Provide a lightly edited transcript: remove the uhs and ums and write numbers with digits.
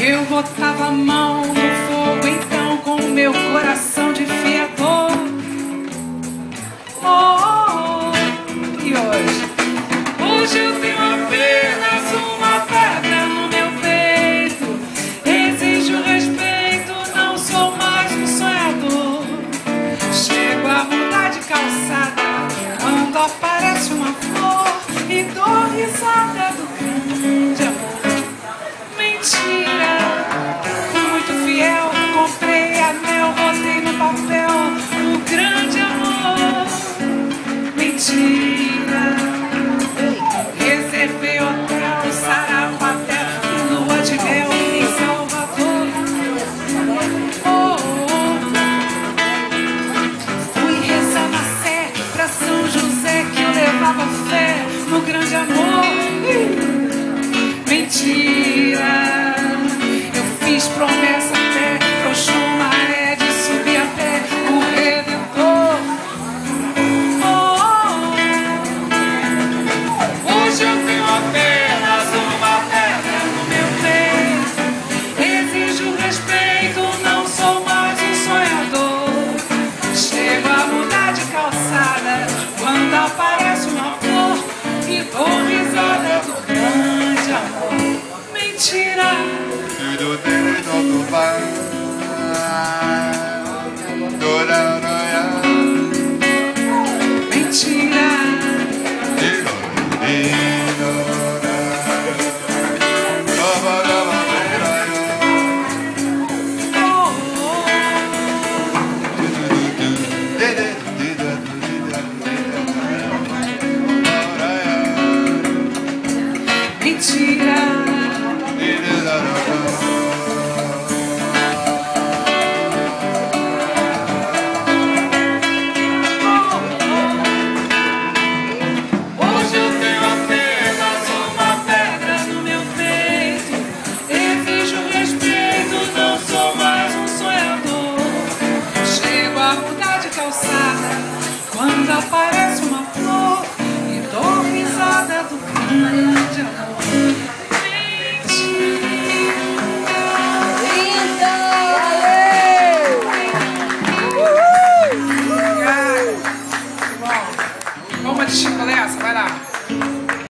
Eu botava a mão no fogo então com o meu coração de fiador. E hoje eu tenho apenas uma pedra no meu peito. Exijo respeito, não sou mais um sonhador. Chego a mudar de calçada quando aparece uma flor e dou risada do grande amor. Mentira, muito fiel, comprei anel, botei no papel o grande amor. Mentira, reservei hotel, Sarapaté e lua de mel em Salvador. Fui rezar na Sé pra São José que eu levava fé no grande amor. Mentira, eu fiz promessa até pro Xumaré de subir até o Redentor. Hoje eu tenho apenas uma pedra no meu peito. Exijo respeito, não sou mais um sonhador. Chego a mudar de calçada quando aparece uma flor e dou risada do grande amor. Mentira, mentira, mentira. Quando aparece